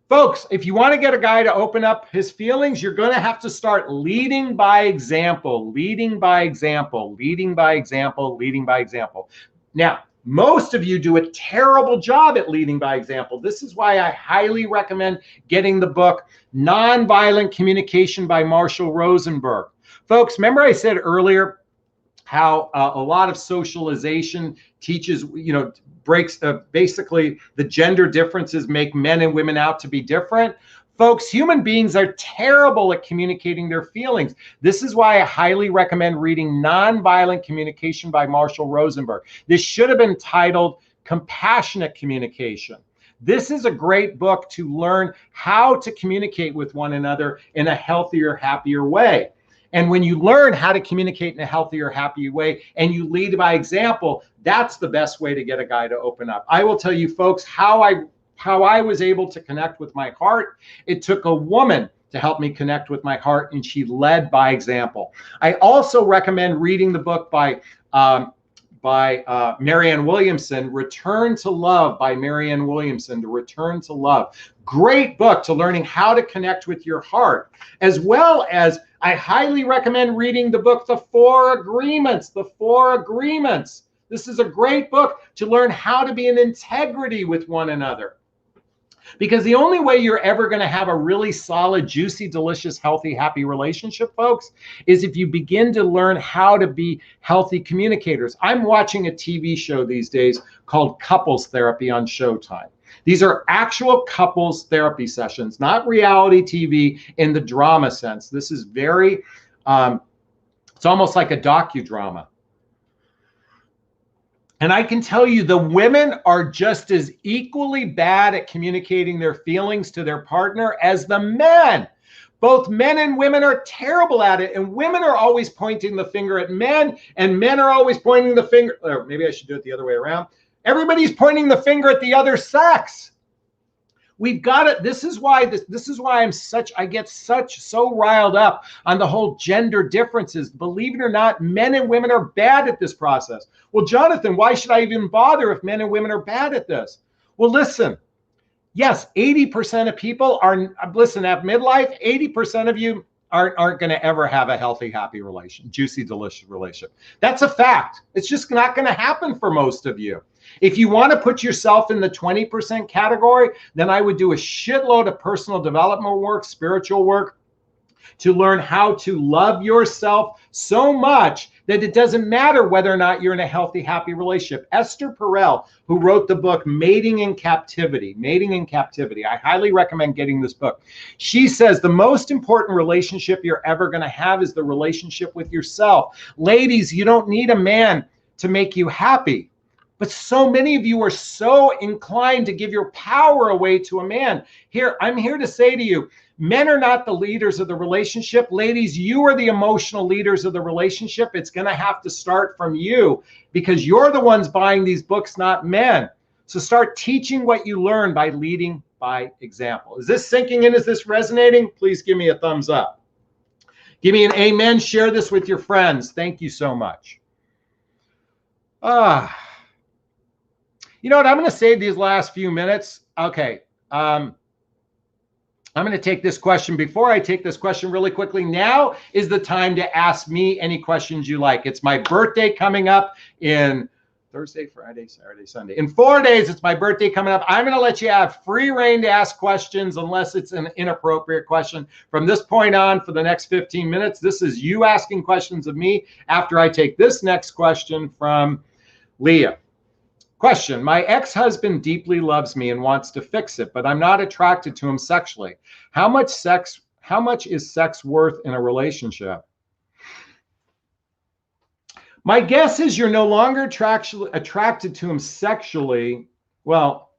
Folks, if you want to get a guy to open up his feelings, you're going to have to start leading by example, leading by example, leading by example, leading by example. Now, most of you do a terrible job at leading by example. This is why I highly recommend getting the book Nonviolent Communication by Marshall Rosenberg. Folks, remember I said earlier how a lot of socialization teaches, breaks basically the gender differences make men and women out to be different. Folks, human beings are terrible at communicating their feelings. This is why I highly recommend reading Nonviolent Communication by Marshall Rosenberg. This should have been titled Compassionate Communication. This is a great book to learn how to communicate with one another in a healthier, happier way. And when you learn how to communicate in a healthier, happier way, and you lead by example, that's the best way to get a guy to open up. I will tell you, folks, how I was able to connect with my heart. It took a woman to help me connect with my heart, and she led by example. I also recommend reading the book by Marianne Williamson, Return to Love by Marianne Williamson, The Return to Love. Great book to learning how to connect with your heart, as well as I highly recommend reading the book, The Four Agreements, The Four Agreements. This is a great book to learn how to be in integrity with one another. Because the only way you're ever going to have a really solid, juicy, delicious, healthy, happy relationship, folks, is if you begin to learn how to be healthy communicators. I'm watching a TV show these days called Couples Therapy on Showtime. These are actual couples therapy sessions, not reality TV in the drama sense. This is very, it's almost like a docudrama. And I can tell you the women are just as equally bad at communicating their feelings to their partner as the men. Both men and women are terrible at it. And women are always pointing the finger at men, and men are always pointing the finger, or maybe I should do it the other way around. Everybody's pointing the finger at the other sex. We've got it. This is why I get so riled up on the whole gender differences. Believe it or not, men and women are bad at this process. Well, Jonathan, why should I even bother if men and women are bad at this? Well, listen, yes, 80% of people at midlife, 80% of you aren't going to ever have a healthy, happy relation, juicy, delicious relationship. That's a fact. It's just not going to happen for most of you. If you want to put yourself in the 20% category, then I would do a shitload of personal development work, spiritual work, to learn how to love yourself so much that it doesn't matter whether or not you're in a healthy, happy relationship. Esther Perel, who wrote the book Mating in Captivity, I highly recommend getting this book. She says the most important relationship you're ever going to have is the relationship with yourself. Ladies, you don't need a man to make you happy. But so many of you are so inclined to give your power away to a man. Here, I'm here to say to you, men are not the leaders of the relationship. Ladies, you are the emotional leaders of the relationship. It's going to have to start from you because you're the ones buying these books, not men. So start teaching what you learn by leading by example. Is this sinking in? Is this resonating? Please give me a thumbs up. Give me an amen. Share this with your friends. Thank you so much. You know what? I'm going to save these last few minutes. Okay. I'm going to take this question. Before I take this question really quickly, now is the time to ask me any questions you like. It's my birthday coming up in Thursday, Friday, Saturday, Sunday. In 4 days, it's my birthday coming up. I'm going to let you have free reign to ask questions unless it's an inappropriate question. From this point on, for the next 15 minutes, this is you asking questions of me after I take this next question from Leah. Question, my ex-husband deeply loves me and wants to fix it, but I'm not attracted to him sexually. How much is sex worth in a relationship? My guess is you're no longer attracted to him sexually. Well,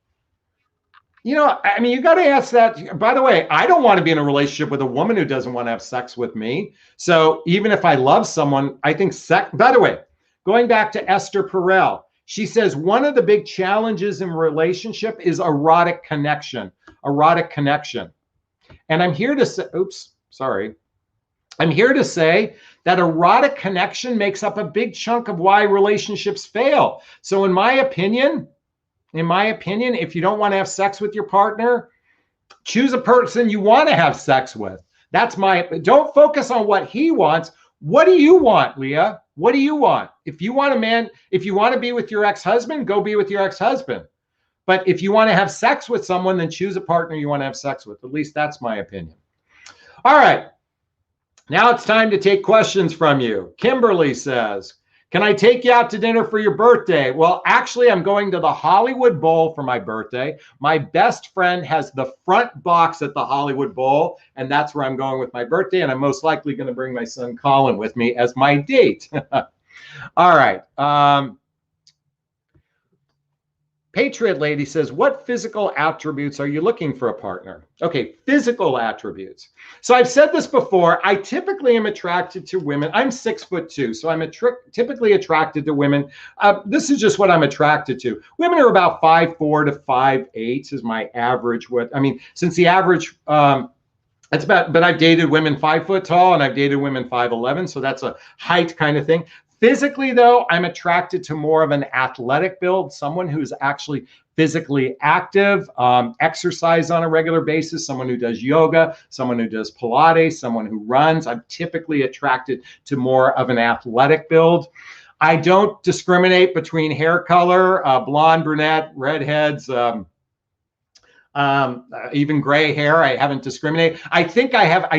you know, I mean, you got to ask that. By the way, I don't want to be in a relationship with a woman who doesn't want to have sex with me. So even if I love someone, I think sex, by the way, going back to Esther Perel, she says one of the big challenges in relationship is erotic connection. And I'm here to say, I'm here to say that erotic connection makes up a big chunk of why relationships fail. So in my opinion, if you don't want to have sex with your partner, choose a person you want to have sex with. Don't focus on what he wants. What do you want, Leah? What do you want? If you want to be with your ex-husband, go be with your ex-husband. But if you want to have sex with someone, then choose a partner you want to have sex with. At least that's my opinion. All right. Now it's time to take questions from you. Kimberly says, can I take you out to dinner for your birthday? Well, actually, I'm going to the Hollywood Bowl for my birthday. My best friend has the front box at the Hollywood Bowl, and that's where I'm going with my birthday. And I'm most likely going to bring my son Colin with me as my date. All right. Patriot Lady says, what physical attributes are you looking for a partner? Okay, physical attributes. So I've said this before. I typically am attracted to women. I'm 6'2", so I'm typically attracted to women. This is just what I'm attracted to. Women are about 5'4" to 5'8" is my average. Since the average, that's about, but I've dated women 5 foot tall and I've dated women 5'11", so that's a height kind of thing. Physically, though, I'm attracted to more of an athletic build, someone who's actually physically active, exercise on a regular basis, someone who does yoga, someone who does Pilates, someone who runs. I'm typically attracted to more of an athletic build. I don't discriminate between hair color, blonde, brunette, redheads, even gray hair. I haven't discriminated. I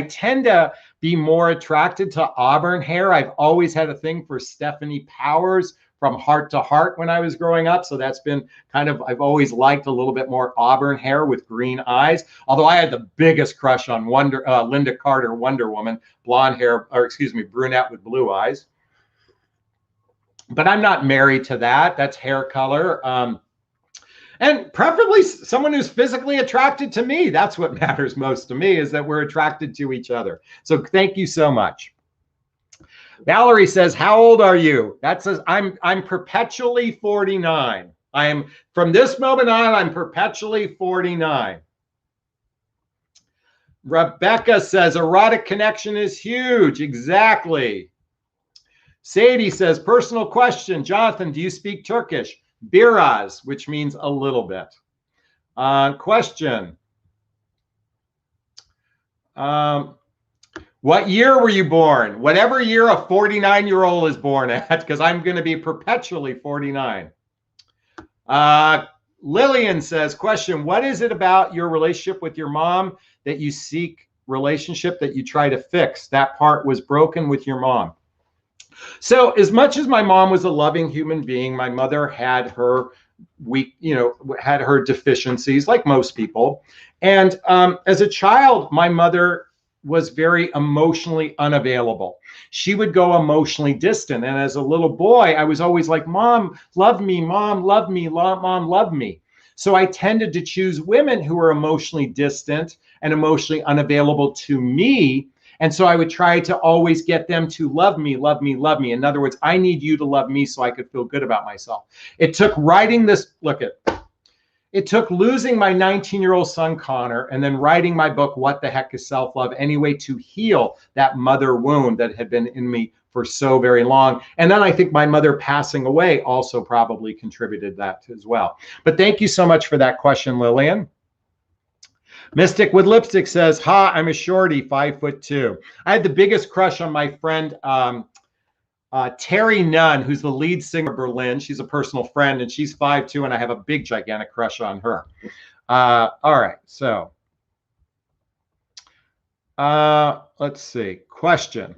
tend to be more attracted to auburn hair. I've always had a thing for Stephanie Powers from Heart to Heart when I was growing up. So that's been I've always liked a little bit more auburn hair with green eyes. Although I had the biggest crush on Linda Carter, Wonder Woman, brunette with blue eyes. But I'm not married to that. That's hair color. And preferably someone who's physically attracted to me. That's what matters most to me, is that we're attracted to each other. So thank you so much. Valerie says, how old are you? That says I'm perpetually 49. From this moment on, I'm perpetually 49. Rebecca says, erotic connection is huge. Exactly. Sadie says, personal question. Jonathan, do you speak Turkish? Biraz, which means a little bit. Question. What year were you born? Whatever year a 49-year-old is born at, because I'm going to be perpetually 49. Lillian says, question, what is it about your relationship with your mom that you seek relationship that you try to fix? That part was broken with your mom. So as much as my mom was a loving human being, my mother had her had her deficiencies like most people. And as a child, my mother was very emotionally unavailable. She would go emotionally distant. And as a little boy, I was always like, Mom, love me, Mom, love me, Mom, love me. So I tended to choose women who were emotionally distant and emotionally unavailable to me. And so I would try to always get them to love me, love me, love me. In other words, I need you to love me so I could feel good about myself. It took writing this, it took losing my 19-year-old son, Connor, and then writing my book, What the Heck is Self-Love, anyway, to heal that mother wound that had been in me for so very long. And then I think my mother passing away also probably contributed that as well. But thank you so much for that question, Lillian. Mystic with Lipstick says, ha, I'm a shorty, 5'2". I had the biggest crush on my friend, Terry Nunn, who's the lead singer of Berlin. She's a personal friend, and she's 5'2", and I have a big, gigantic crush on her. All right, so let's see. Question.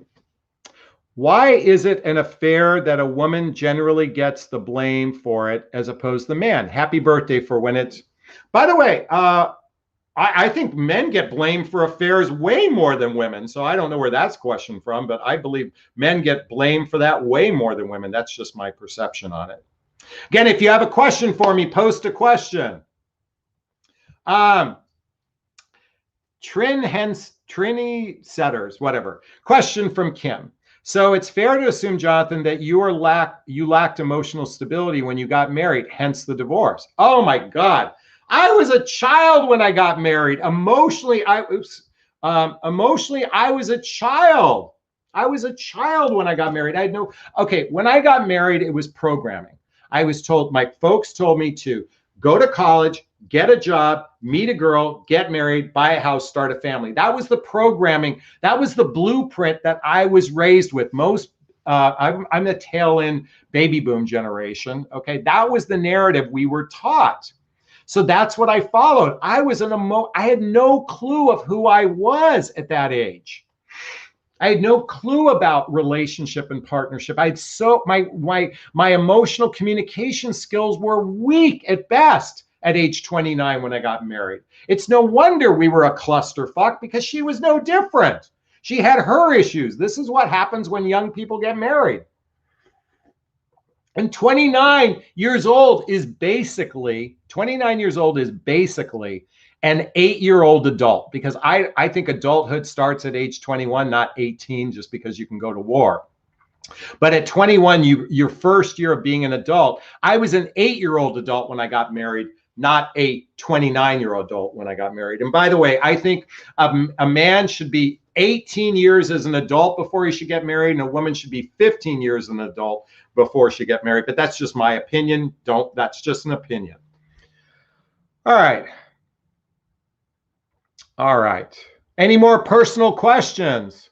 Why is it an affair that a woman generally gets the blame for it as opposed to the man? Happy birthday for when it's... By the way, I think men get blamed for affairs way more than women. So I don't know where that's question from, but I believe men get blamed for that way more than women. That's just my perception on it. Again, if you have a question for me, post a question. Trini Setters, whatever. Question from Kim. So it's fair to assume, Jonathan, that you lacked emotional stability when you got married, hence the divorce. Oh my God. I was a child when I got married. Emotionally, I was a child. I was a child when I got married. I had no, okay, when I got married, it was programming. I was told, my folks told me to go to college, get a job, meet a girl, get married, buy a house, start a family. That was the programming. That was the blueprint that I was raised with. I'm the tail end baby boom generation. Okay, that was the narrative we were taught. So that's what I followed. I had no clue of who I was at that age. I had no clue about relationship and partnership. My emotional communication skills were weak at best at age 29 when I got married. It's no wonder we were a clusterfuck, because she was no different. She had her issues. This is what happens when young people get married. And 29 years old is basically an 8-year-old adult, because I think adulthood starts at age 21, not 18, just because you can go to war. But at 21, your first year of being an adult. I was an 8-year-old adult when I got married, not a 29-year-old adult when I got married. And by the way, I think a man should be 18 years as an adult before he should get married, and a woman should be 15 years as an adult before she get married. But that's just my opinion. That's just an opinion. All right. All right. Any more personal questions?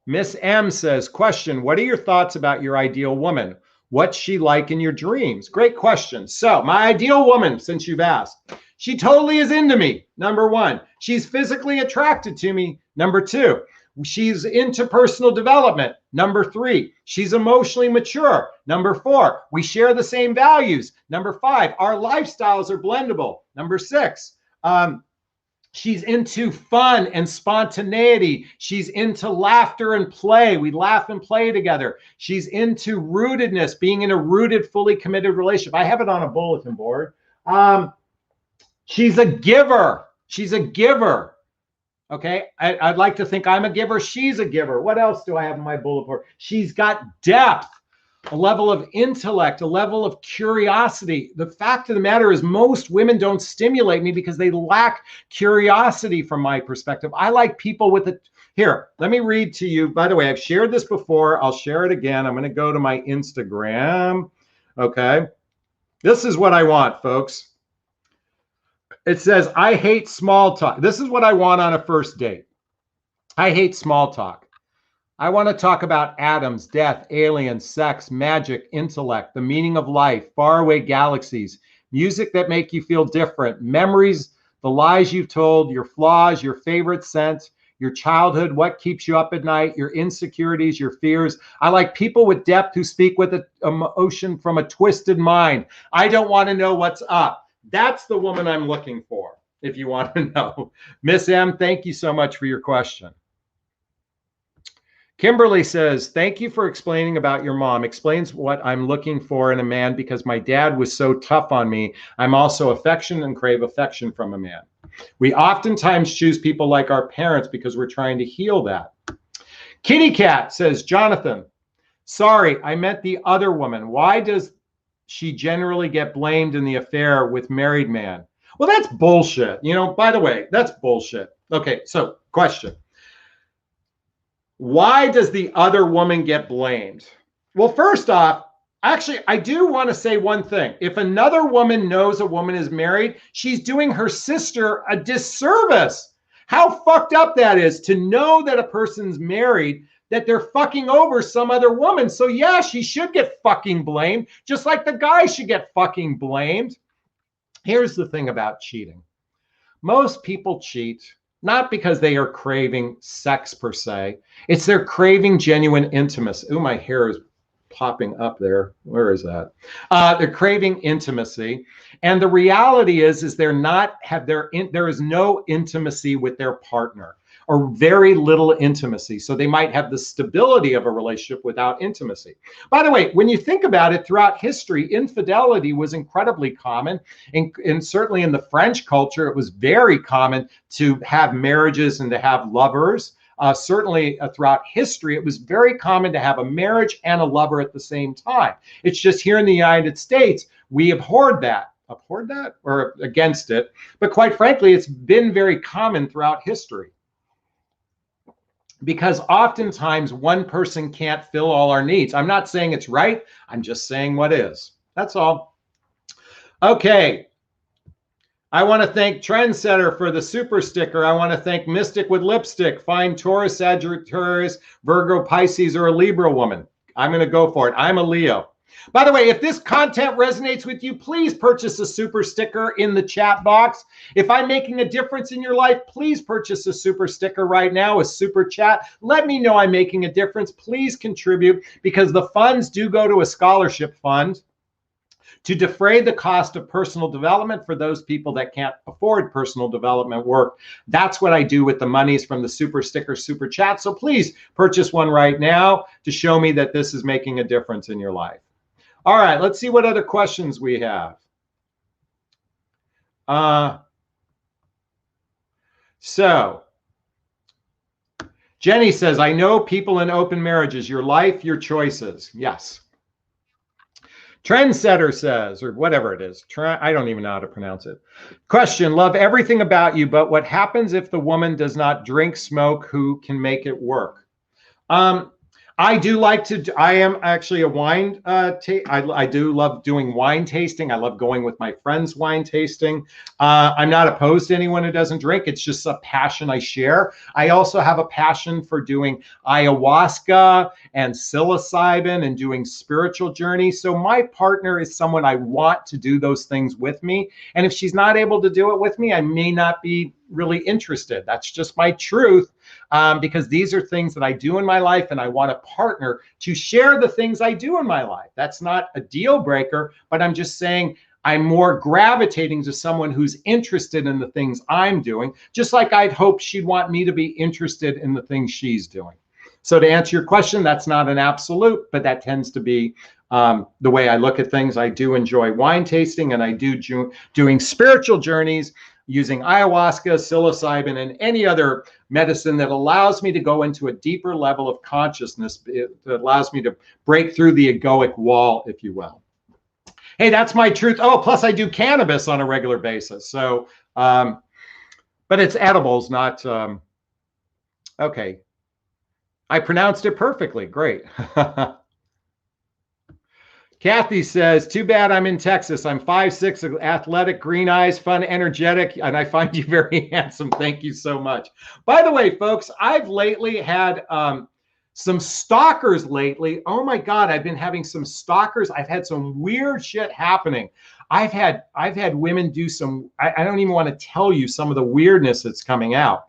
Miss M says, question, what are your thoughts about your ideal woman? What's she like in your dreams? Great question. So my ideal woman, since you've asked, she totally is into me. Number one, she's physically attracted to me. Number two, she's into personal development. Number three, she's emotionally mature. Number four, we share the same values. Number five, our lifestyles are blendable. Number six, she's into fun and spontaneity. She's into laughter and play. We laugh and play together. She's into rootedness, being in a rooted, fully committed relationship. I have it on a bulletin board. She's a giver. She's a giver. Okay, I'd like to think I'm a giver. She's a giver. What else do I have in my bullet board? She's got depth, a level of intellect, a level of curiosity. The fact of the matter is most women don't stimulate me because they lack curiosity from my perspective. I like people with it. Here, let me read to you. By the way, I've shared this before. I'll share it again. I'm going to go to my Instagram. Okay, this is what I want, folks. It says, I hate small talk. This is what I want on a first date. I hate small talk. I want to talk about atoms, death, aliens, sex, magic, intellect, the meaning of life, faraway galaxies, music that make you feel different, memories, the lies you've told, your flaws, your favorite scent, your childhood, what keeps you up at night, your insecurities, your fears. I like people with depth who speak with an emotion from a twisted mind. I don't want to know what's up. That's the woman I'm looking for. if you want to know. Miss M, thank you so much for your question. Kimberly says, thank you for explaining about your mom. Explains what I'm looking for in a man because my dad was so tough on me. I'm also affectionate and crave affection from a man. We oftentimes choose people like our parents because we're trying to heal that. Kitty Cat says, Jonathan, sorry, I meant the other woman. Why does she generally get blamed in the affair with married man? Well, that's bullshit. You know, by the way, that's bullshit. Okay, so question. Why does the other woman get blamed? Well, first off, actually, I do want to say one thing. If another woman knows a woman is married, she's doing her sister a disservice. How fucked up that is to know that a person's married, that they're fucking over some other woman. So yeah, she should get fucking blamed, just like the guy should get fucking blamed. Here's the thing about cheating. Most people cheat not because they are craving sex per se. It's they're craving genuine intimacy. Ooh, my hair is popping up there. Where is that? They're craving intimacy. And the reality is there is no intimacy with their partner, or very little intimacy. So they might have the stability of a relationship without intimacy. By the way, when you think about it, throughout history, infidelity was incredibly common. And certainly in the French culture, it was very common to have marriages and to have lovers. Certainly throughout history, it was very common to have a marriage and a lover at the same time. It's just here in the United States, we abhorred that. Abhorred that or against it. But quite frankly, it's been very common throughout history. Because oftentimes one person can't fill all our needs. I'm not saying it's right. I'm just saying what is. That's all. Okay. I want to thank Trendsetter for the super sticker. I want to thank Mystic with Lipstick. Find Taurus, Sagittarius, Virgo, Pisces, or a Libra woman. I'm going to go for it. I'm a Leo. By the way, if this content resonates with you, please purchase a super sticker in the chat box. If I'm making a difference in your life, please purchase a super sticker right now, a super chat. Let me know I'm making a difference. Please contribute, because the funds do go to a scholarship fund to defray the cost of personal development for those people that can't afford personal development work. That's what I do with the monies from the super sticker, super chat. So please purchase one right now to show me that this is making a difference in your life. All right, let's see what other questions we have. So Jenny says, I know people in open marriages, your life, your choices. Yes. Trendsetter says, or whatever it is. I don't even know how to pronounce it. Question, love everything about you, but what happens if the woman does not drink, smoke? Who can make it work? I do like to, I am actually a wine, I do love doing wine tasting. I love going with my friends wine tasting. I'm not opposed to anyone who doesn't drink. It's just a passion I share. I also have a passion for doing ayahuasca and psilocybin and doing spiritual journeys. So my partner is someone I want to do those things with me. And if she's not able to do it with me, I may not be really interested. That's just my truth. Because these are things that I do in my life, and I want a partner to share the things I do in my life. That's not a deal breaker, but I'm just saying I'm more gravitating to someone who's interested in the things I'm doing, just like I'd hope she'd want me to be interested in the things she's doing. So to answer your question, that's not an absolute, but that tends to be the way I look at things. I do enjoy wine tasting, and I do doing spiritual journeys using ayahuasca, psilocybin, and any other medicine that allows me to go into a deeper level of consciousness. It allows me to break through the egoic wall, if you will. Hey, that's my truth. Oh, plus I do cannabis on a regular basis. So, but it's edibles, not, okay. I pronounced it perfectly. Great. Kathy says, too bad I'm in Texas. I'm 5'6", athletic, green eyes, fun, energetic, and I find you very handsome. Thank you so much. By the way, folks, I've lately had some stalkers lately. Oh my God, I've been having some stalkers. I've had some weird shit happening. I've had women do some, I don't even want to tell you some of the weirdness that's coming out.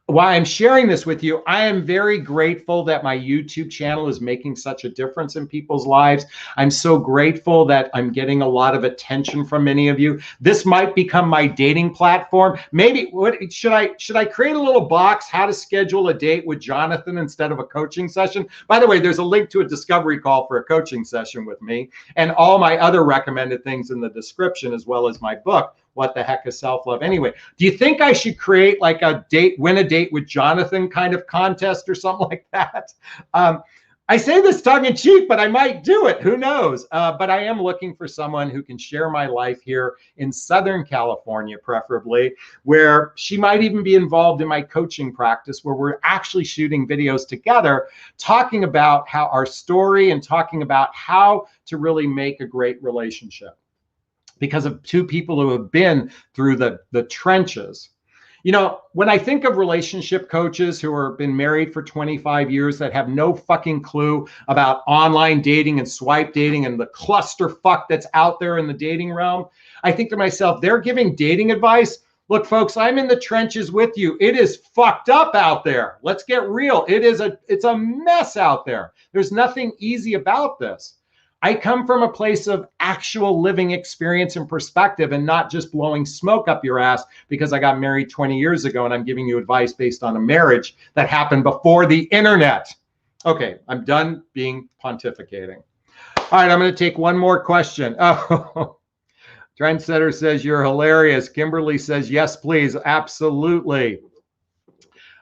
why I'm sharing this with you, I am very grateful that my YouTube channel is making such a difference in people's lives. I'm so grateful that I'm getting a lot of attention from many of you. This might become my dating platform. Maybe should I create a little box, how to schedule a date with Jonathon instead of a coaching session? By the way, there's a link to a discovery call for a coaching session with me, and all my other recommended things in the description, as well as my book, What the Heck is Self-Love Anyway? Do you think I should create like a win a date with Jonathon kind of contest or something like that? I say this tongue in cheek, but I might do it. Who knows? But I am looking for someone who can share my life here in Southern California, preferably, where she might even be involved in my coaching practice, where we're actually shooting videos together, talking about how our story and talking about how to really make a great relationship, because of two people who have been through the trenches. You know, when I think of relationship coaches who have been married for 25 years that have no fucking clue about online dating and swipe dating and the clusterfuck that's out there in the dating realm, I think to myself, they're giving dating advice. Look, folks, I'm in the trenches with you. It is fucked up out there. Let's get real. It's a mess out there. There's nothing easy about this. I come from a place of actual living experience and perspective, and not just blowing smoke up your ass because I got married 20 years ago and I'm giving you advice based on a marriage that happened before the internet. Okay, I'm done being pontificating. All right, I'm going to take one more question. Oh, Trendsetter says you're hilarious. Kimberly says yes, please. Absolutely.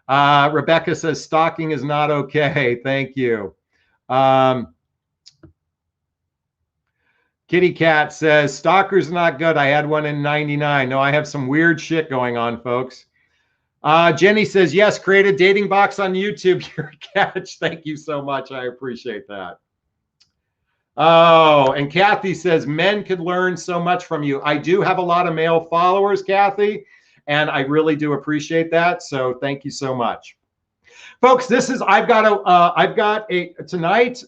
Rebecca says stalking is not okay. Thank you. Kitty Cat says, stalker's not good. I had one in 99. No, I have some weird shit going on, folks. Jenny says, yes, create a dating box on YouTube. Your catch. Thank you so much. I appreciate that. Oh, and Kathy says, men could learn so much from you. I do have a lot of male followers, Kathy, and I really do appreciate that. So thank you so much. Folks, tonight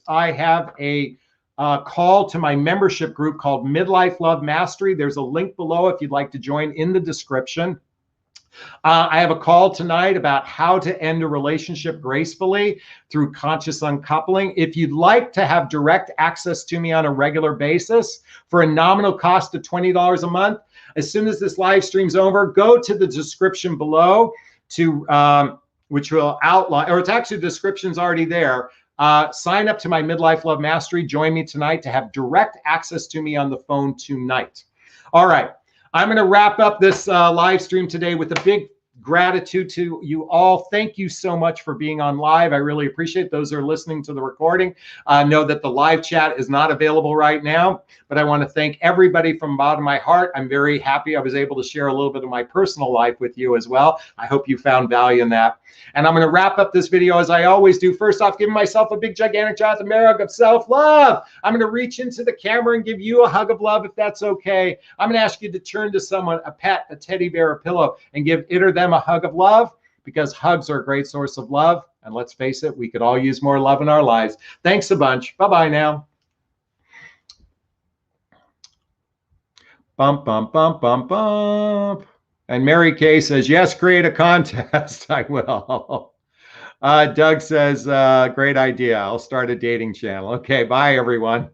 I have a call to my membership group called Midlife Love Mastery. There's a link below if you'd like to join, in the description. I have a call tonight about how to end a relationship gracefully through conscious uncoupling. If you'd like to have direct access to me on a regular basis for a nominal cost of $20 a month, as soon as this live stream's over, go to the description below to which will outline, or it's actually, the description's already there. Sign up to my Midlife Love Mastery. Join me tonight to have direct access to me on the phone tonight. All right. I'm going to wrap up this live stream today with a big gratitude to you all. Thank you so much for being on live. I really appreciate those who are listening to the recording. Know that the live chat is not available right now, but I want to thank everybody from the bottom of my heart. I'm very happy I was able to share a little bit of my personal life with you as well. I hope you found value in that. And I'm going to wrap up this video as I always do. First off, giving myself a big, gigantic Jonathon hug of self-love. I'm going to reach into the camera and give you a hug of love, if that's okay. I'm going to ask you to turn to someone, a pet, a teddy bear, a pillow, and give it or them a hug of love, because hugs are a great source of love. And let's face it, we could all use more love in our lives. Thanks a bunch. Bye-bye now. Bump, bump, bump, bump, bump. And Mary Kay says, yes, create a contest. I will. Doug says, great idea. I'll start a dating channel. Okay, bye, everyone.